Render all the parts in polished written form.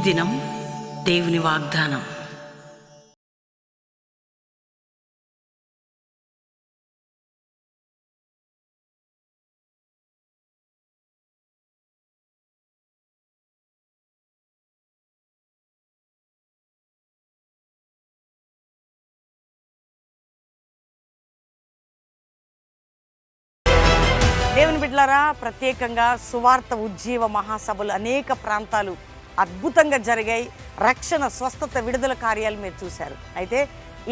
దినం దేవుని వాగ్దానం. దేవుని బిడ్డలారా, ప్రత్యేకంగా సువార్త ఉజ్జీవ మహాసభలు అనేక ప్రాంతాలు అద్భుతంగా జరిగాయి. రక్షణ, స్వస్థత, విడుదల కార్యాలు మీరు చూశారు. అయితే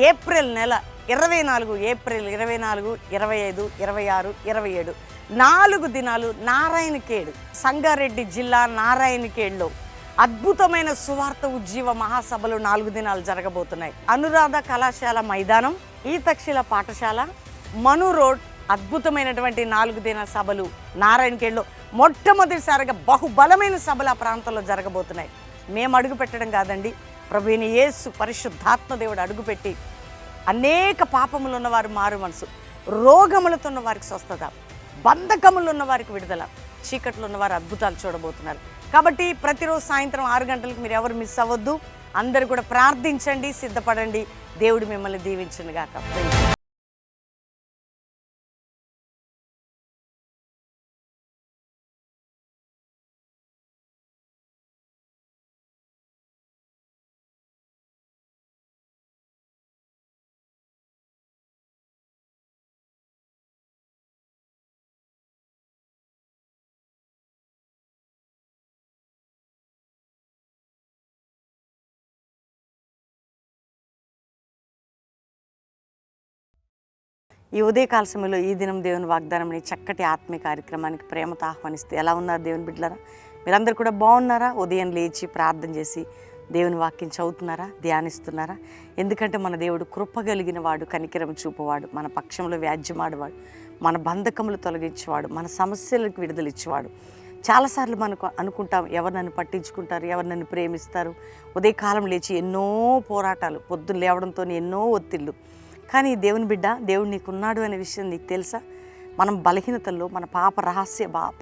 ఏప్రిల్ నెల 24, ఏప్రిల్ 24, 25, 26, 27 4 దినాలు నారాయణఖేడ్, సంగారెడ్డి జిల్లా నారాయణఖేడ్లో అద్భుతమైన సువార్త ఉజ్జీవ మహాసభలు 4 దినాలు జరగబోతున్నాయి. అనురాధ కళాశాల మైదానం, ఈ తక్షిల పాఠశాల, మను రోడ్, అద్భుతమైనటువంటి 4 దినాల సభలు నారాయణఖేడ్లో మొట్టమొదటిసారిగా బహుబలమైన సభలు ఆ ప్రాంతంలో జరగబోతున్నాయి. మేము అడుగు పెట్టడం కాదండి, ప్రభువైన యేసు పరిశుద్ధాత్మ దేవుడు అడుగుపెట్టి అనేక పాపములు ఉన్నవారు మారు మనసు, రోగములతో ఉన్న వారికి స్వస్థత, బంధకములు ఉన్న వారికి విడుదల, చీకట్లో ఉన్నవారు అద్భుతాలు చూడబోతున్నారు. కాబట్టి ప్రతిరోజు సాయంత్రం 6 గంటలకు మీరు ఎవరు మిస్ అవ్వద్దు. అందరూ కూడా ప్రార్థించండి, సిద్ధపడండి. దేవుడు మిమ్మల్ని దీవించును గాక. ఈ ఉదయకాల సమయంలో ఈ దినం దేవుని వాగ్దానం అనే చక్కటి ఆత్మీయ కార్యక్రమానికి ప్రేమతో ఆహ్వానిస్తే ఎలా ఉన్నారు దేవుని బిడ్డలారా? మీరందరూ కూడా బాగున్నారా? ఉదయం లేచి ప్రార్థన చేసి దేవుని వాక్యం చదువుతున్నారా, ధ్యానిస్తున్నారా? ఎందుకంటే మన దేవుడు కృప కలిగిన వాడు, కనికరం చూపవాడు, మన పక్షంలో వ్యాజ్యమాడవాడు, మన బంధకములు తొలగించేవాడు, మన సమస్యలకు విడుదలిచ్చేవాడు. చాలాసార్లు మనకు అనుకుంటాం, ఎవరు నన్ను పట్టించుకుంటారు, ఎవరు నన్ను ప్రేమిస్తారు. ఉదయకాలం లేచి ఎన్నో పోరాటాలు, పొద్దున్న లేవడంతో ఎన్నో ఒత్తిళ్ళు. కానీ దేవుని బిడ్డ, దేవుడు నీకున్నాడు అనే విషయం నీకు తెలుసా? మనం బలహీనతల్లో, మన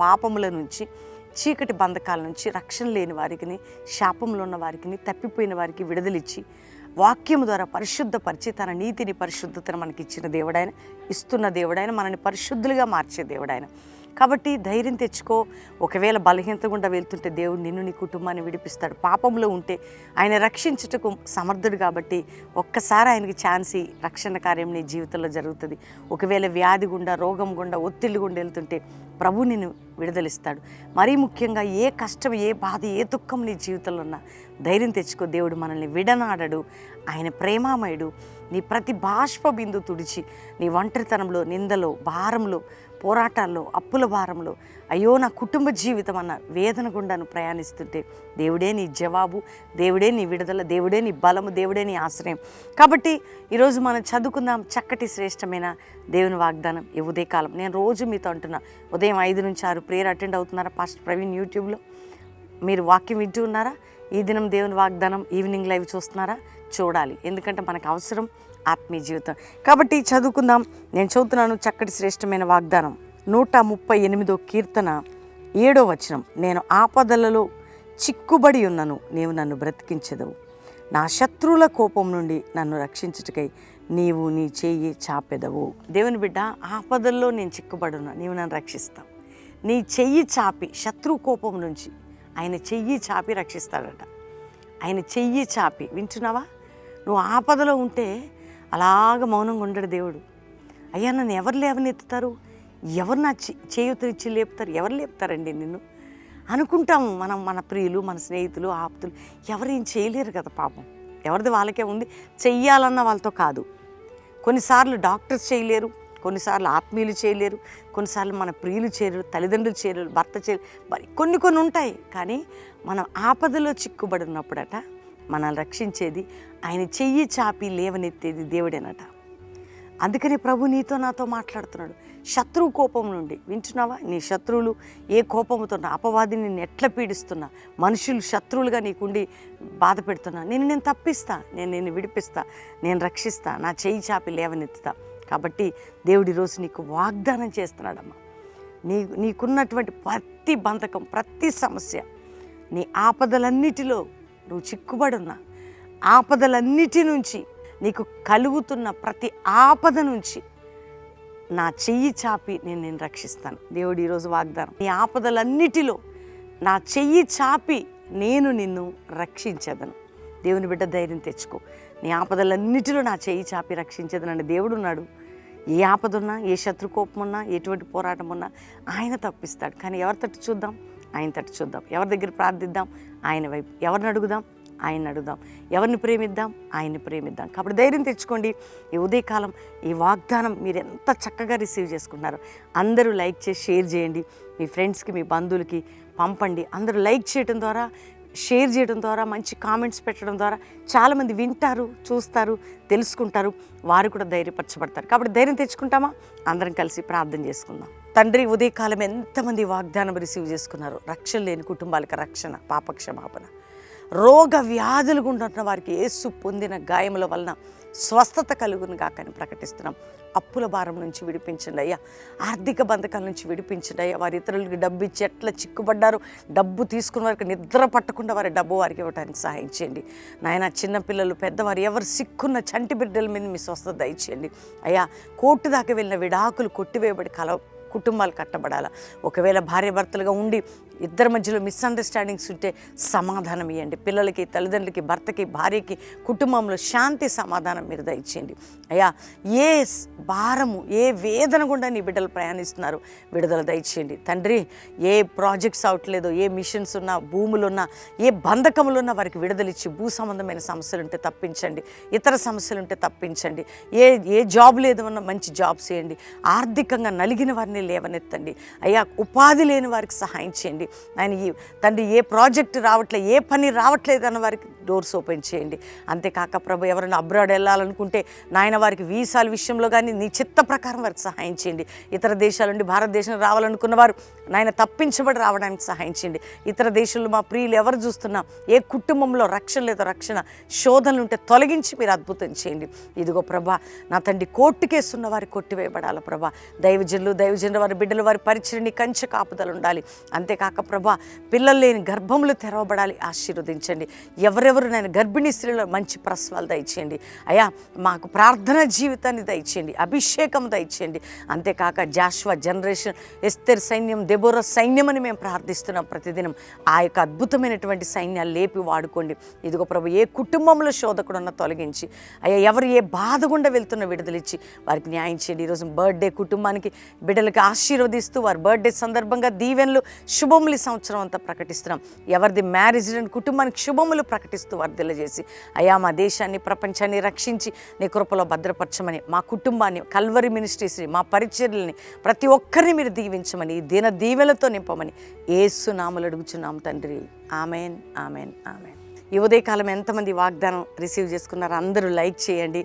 పాపముల నుంచి, చీకటి బంధకాల నుంచి, రక్షణ లేని వారికి, శాపంలో ఉన్న వారికి, తప్పిపోయిన వారికి విడుదలిచ్చి వాక్యము ద్వారా పరిశుద్ధపరిచి తన నీతిని, పరిశుద్ధతను మనకి ఇచ్చిన దేవుడైన, ఇస్తున్న దేవుడైన, మనల్ని పరిశుద్ధులుగా మార్చే దేవుడైన. కాబట్టి ధైర్యం తెచ్చుకో. ఒకవేళ బలహీనత గుండా వెళ్తుంటే దేవుడు నిన్ను, నీ కుటుంబాన్ని విడిపిస్తాడు. పాపంలో ఉంటే ఆయన రక్షించుటకు సమర్థుడు. కాబట్టి ఒక్కసారి ఆయనకి ఛాన్స్ ఇయ్యి, రక్షణ కార్యం నీ జీవితంలో జరుగుతుంది. ఒకవేళ వ్యాధి గుండా, రోగం గుండా, ఒత్తిళ్ళు గుండా వెళ్తుంటే ప్రభు నిన్ను విడుదలిస్తాడు. మరీ ముఖ్యంగా ఏ కష్టం, ఏ బాధ, ఏ దుఃఖం నీ జీవితంలో ఉన్నా ధైర్యం తెచ్చుకో. దేవుడు మనల్ని విడనాడడు. ఆయన ప్రేమామయుడు. నీ ప్రతి బాష్ప బిందు తుడిచి, నీ ఒంటరితనంలో, నిందలో, భారంలో, పోరాటాల్లో, అప్పుల భారంలో, అయ్యో నా కుటుంబ జీవితం అన్న వేదన గుండాను ప్రయాణిస్తుంటే దేవుడే నీ జవాబు, దేవుడే నీ విడుదల, దేవుడే నీ బలము, దేవుడే నీ ఆశ్రయం. కాబట్టి ఈరోజు మనం చదువుకుందాం చక్కటి శ్రేష్టమైన దేవుని వాగ్దానం. ఈ ఉదయకాలం నేను రోజు మీతో అంటున్నా, ఉదయం 5 నుంచి 6 ప్రేయర్ అటెండ్ అవుతున్నారా? పాస్టర్ ప్రవీణ్ యూట్యూబ్లో మీరు వాక్యం వింటూ ఉన్నారా? ఈ దినం దేవుని వాగ్దానం ఈవినింగ్ లైవ్ చూస్తున్నారా? చూడాలి, ఎందుకంటే మనకు అవసరం ఆత్మీయ జీవితం. కాబట్టి చదువుకుందాం. నేను చదువుతున్నాను చక్కటి శ్రేష్టమైన వాగ్దానం. 138వ కీర్తన 7వ వచనం. నేను ఆపదలలో చిక్కుబడి ఉన్నను, నీవు నన్ను బ్రతికించెదవు. నా శత్రువుల కోపం నుండి నన్ను రక్షించుటకై నీవు నీ చెయ్యి చాపెదవు. దేవుని బిడ్డ, ఆపదల్లో నేను చిక్కుబడి ఉన్నా, నీవు నన్ను రక్షిస్తావు. నీ చెయ్యి చాపి, శత్రు కోపం నుంచి ఆయన చెయ్యి చాపి రక్షిస్తాడట. ఆయన చెయ్యి చాపి, వింటున్నావా? నువ్వు ఆపదలో ఉంటే అలాగ మౌనంగా ఉండడు దేవుడు. అయ్యా నన్ను ఎవరు లేవనెత్తుతారు, ఎవరు నా చేయూతనిచ్చి లేపుతారు, ఎవరు లేపుతారండి నిన్ను అనుకుంటాము మనం. మన ప్రియులు, మన స్నేహితులు, ఆప్తులు ఎవరు ఏం చేయలేరు కదా పాపం. ఎవరిది వాళ్ళకే ఉంది. చెయ్యాలన్న వాళ్ళతో కాదు. కొన్నిసార్లు డాక్టర్స్ చేయలేరు, కొన్నిసార్లు ఆత్మీయులు చేయలేరు, కొన్నిసార్లు మన ప్రియులు చేయలేరు, తల్లిదండ్రులు చేయలేరు, భర్త చేయలేరు, మరి కొన్ని ఉంటాయి. కానీ మనం ఆపదలో చిక్కుబడి ఉన్నప్పుడట మనల్ని రక్షించేది, ఆయన చెయ్యి చాపి లేవనెత్తేది దేవుడేనట. అందుకని ప్రభు నీతో నాతో మాట్లాడుతున్నాడు. శత్రువు కోపం నుండి, వింటున్నావా? నీ శత్రువులు ఏ కోపంతో, అపవాదిని నిన్ను ఎట్లా పీడిస్తున్నా, మనుషులు శత్రువులుగా నీకుండి బాధ పెడుతున్నా, నేను తప్పిస్తా, నిన్ను విడిపిస్తా, నేను రక్షిస్తా, నా చెయ్యి చాపి లేవనెత్తుతా. కాబట్టి దేవుడు ఈరోజు నీకు వాగ్దానం చేస్తున్నాడమ్మా. నీకున్నటువంటి ప్రతి బంధకం, ప్రతి సమస్య, నీ ఆపదలన్నిటిలో నువ్వు చిక్కుబడున్నా, ఆపదలన్నిటి నుంచి, నీకు కలుగుతున్న ప్రతి ఆపద నుంచి నా చెయ్యి చాపి నేను రక్షిస్తాను. దేవుడు ఈరోజు వాగ్దానం, నీ ఆపదలన్నిటిలో నా చెయ్యి చాపి నేను నిన్ను రక్షించేదను. దేవుని బిడ్డ ధైర్యం తెచ్చుకో. నీ ఆపదలన్నిటిలో నా చెయ్యి చాపి రక్షించేదనండి. దేవుడు ఉన్నాడు. ఏ ఆపద ఉన్నా, ఏ శత్రుకోపం ఉన్నా, ఎటువంటి పోరాటం ఉన్నా ఆయన తప్పిస్తాడు. కానీ ఎవరి తట్టు చూద్దాం? ఆయన తట్టు చూద్దాం. ఎవరి దగ్గర ప్రార్థిద్దాం? ఆయన వైపు. ఎవరిని అడుగుదాం? ఆయన్ని అడుగుదాం. ఎవరిని ప్రేమిద్దాం? ఆయన్ని ప్రేమిద్దాం. కాబట్టి ధైర్యం తెచ్చుకోండి. ఈ ఉదయకాలం ఈ వాగ్దానం మీరు ఎంత చక్కగా రిసీవ్ చేసుకుంటున్నారు. అందరూ లైక్ చేసి షేర్ చేయండి. మీ ఫ్రెండ్స్కి, మీ బంధువులకి పంపండి. అందరూ లైక్ చేయడం ద్వారా, షేర్ చేయడం ద్వారా, మంచి కామెంట్స్ పెట్టడం ద్వారా చాలామంది వింటారు, చూస్తారు, తెలుసుకుంటారు. వారు కూడా ధైర్యపరచబడతారు. కాబట్టి ధైర్యం తెచ్చుకుంటామా? అందరం కలిసి ప్రార్థన చేసుకుందాం. తండ్రి, ఉదయకాలం ఎంతమంది వాగ్దానం రిసీవ్ చేసుకున్నారు. రక్షణ లేని కుటుంబాలకు రక్షణ, పాపక్షమాపణ, రోగ వ్యాధులు ఉంటున్న వారికి యేసు పొందిన గాయముల వలన స్వస్థత కలుగును గాకని ప్రకటిస్తున్నాం. అప్పుల భారం నుంచి విడిపించండి అయ్యా. ఆర్థిక బంధకాల నుంచి విడిపించండి అయ్యా. వారి ఇతరులకి డబ్బు ఇచ్చి ఎట్లా చిక్కుపడ్డారు, డబ్బు తీసుకున్న వారికి నిద్ర పట్టకుండా వారి డబ్బు వారికి ఇవ్వడానికి సహాయం చేయండి నాయన. చిన్నపిల్లలు, పెద్దవారు, ఎవరు సిక్కున్న చంటి బిడ్డల మీద మీ స్వస్థత దయచేయండి అయ్యా. కోర్టు దాకా వెళ్ళిన విడాకులు కొట్టివేయబడి కుటుంబాలు కట్టబడాలా. ఒకవేళ భార్యాభర్తలుగా ఉండి ఇద్దరి మధ్యలో మిస్అండర్స్టాండింగ్స్ ఉంటే సమాధానం ఇవ్వండి. పిల్లలకి, తల్లిదండ్రులకి, భర్తకి, భార్యకి, కుటుంబంలో శాంతి సమాధానం మీరు దయచేయండి అయ్యా. ఏ భారము, ఏ వేదన గుండా నీ బిడ్డలు ప్రయాణిస్తున్నారు, విడుదల దయచేయండి తండ్రి. ఏ ప్రాజెక్ట్స్ అవట్లేదో, ఏ మిషన్స్ ఉన్నా, భూములున్నా, ఏ బంధకములున్నా వారికి విడుదలిచ్చి భూ సంబంధమైన సమస్యలు ఉంటే తప్పించండి. ఇతర సమస్యలు ఉంటే తప్పించండి. ఏ జాబ్ లేదన్నా మంచి జాబ్స్ చేయండి. ఆర్థికంగా నలిగిన వారిని లేవనెత్తండి అయ్యా. ఉపాధి లేని వారికి సహాయం చేయండి ఆయన. తండ్రి, ఏ ప్రాజెక్ట్ రావట్లేదు, ఏ పని రావట్లేదు అన్న వారికి డోర్స్ ఓపెన్ చేయండి. అంతేకాక ప్రభు, ఎవరైనా అబ్రాడ్ వెళ్ళాలనుకుంటే నాయన వారికి వీసాల విషయంలో కానీ నీ చిత్త ప్రకారం వారికి సహాయం చేయండి. ఇతర దేశాల నుండి భారతదేశం రావాలనుకున్న వారు నాయన తప్పించబడి రావడానికి సహాయం చేయండి. ఇతర దేశంలో మా ప్రియులు ఎవరు చూస్తున్నా, ఏ కుటుంబంలో రక్షణ లేదో రక్షణ శోధనలు ఉంటే తొలగించి మీరు అద్భుతం చేయండి. ఇదిగో ప్రభా నా తండ్రి, కోర్టు కేసున్న వారి కొట్టివేయబడాల ప్రభా. దైవజనులు వారి బిడ్డలు, వారి పరిచయని కంచె కాపుదలు ఉండాలి. అంతేకాక ప్రభా, పిల్లలు లేని గర్భములు తెరవబడాలి. ఆశీర్వదించండి. ఎవరెవరు నేను గర్భిణీ స్త్రీలో మంచి ప్రసవాలు దయచేయండి అయ్యా. మాకు ప్రార్థన జీవితాన్ని దయచేయండి, అభిషేకం దయచేయండి. అంతేకాక జాషువా జనరేషన్, ఎస్తేర్ సైన్యం, దెబోరా సైన్యం అని మేము ప్రార్థిస్తున్నాం ప్రతిదినం. ఆ యొక్క అద్భుతమైనటువంటి సైన్యాలు లేపి వాడుకోండి. ఇదిగో ప్రభు, ఏ కుటుంబంలో శోధకుడున్న తొలగించి అయ్యా, ఎవరు ఏ బాధ గుండా వెళ్తున్న విడుదలిచ్చి వారికి న్యాయం చేయండి. ఈరోజు బర్త్డే కుటుంబానికి, బిడ్డలకి ఆశీర్వదిస్తూ వారి బర్త్డే సందర్భంగా దీవెనలు, శుభములు ఈ సంవత్సరం అంతా ప్రకటిస్తున్నాం. ఎవరిది మ్యారేజ్ లేని కుటుంబానికి శుభములు ప్రకటిస్తూ వర్ధిల్ల చేసి అయ్యా, మా దేశాన్ని, ప్రపంచాన్ని రక్షించి నీ కృపలో భద్రపరచమని, మా కుటుంబాన్ని, కల్వరి మినిస్ట్రీస్ని, మా పరిచర్యల్ని, ప్రతి ఒక్కరిని మీరు దీవించమని, ఈ దిన దీవెనలతో నింపమని యేసు నామములో అడుగుచున్నాం తండ్రి. Amen, amen, amen. ఈ ఉదయకాలం ఎంతమంది వాగ్దానం రిసీవ్ చేసుకున్నారో అందరూ లైక్ చేయండి.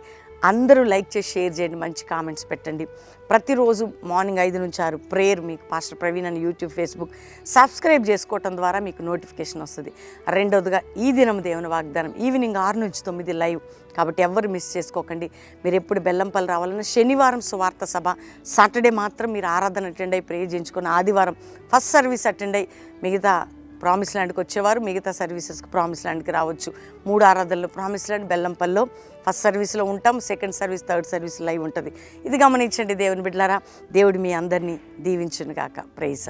అందరూ లైక్ చేసి షేర్ చేయండి, మంచి కామెంట్స్ పెట్టండి. ప్రతిరోజు మార్నింగ్ 5 నుంచి 6 ప్రేయర్ మీకు పాస్టర్ ప్రవీణ్ అని యూట్యూబ్, ఫేస్బుక్ సబ్స్క్రైబ్ చేసుకోవటం ద్వారా మీకు నోటిఫికేషన్ వస్తుంది. రెండవదిగా ఈ దినం దేవుని వాగ్దానం ఈవినింగ్ 6 నుంచి 9 లైవ్. కాబట్టి ఎవరు మిస్ చేసుకోకండి. మీరు ఎప్పుడు బెల్లంపల్లి రావాలన్నా శనివారం సువార్త సభ, సాటర్డే మాత్రం మీరు ఆరాధన అటెండ్ అయ్యి ప్రేయర్ చేయించుకొని, ఆదివారం ఫస్ట్ సర్వీస్ అటెండ్ అయ్యి మిగతా ప్రామిస్ ల్యాండ్కి వచ్చేవారు మిగతా సర్వీసెస్కి ప్రామిస్ ల్యాండ్కి రావచ్చు. 3 ఆరాధనలు ప్రామిస్ ల్యాండ్, బెల్లంపల్లిలో ఫస్ట్ సర్వీస్లో ఉంటాం, second service, third service live ఉంటుంది. ఇది గమనించండి దేవుని బిడ్డలారా. దేవుడు మీ అందరినీ దీవించును గాక. ప్రైజ్.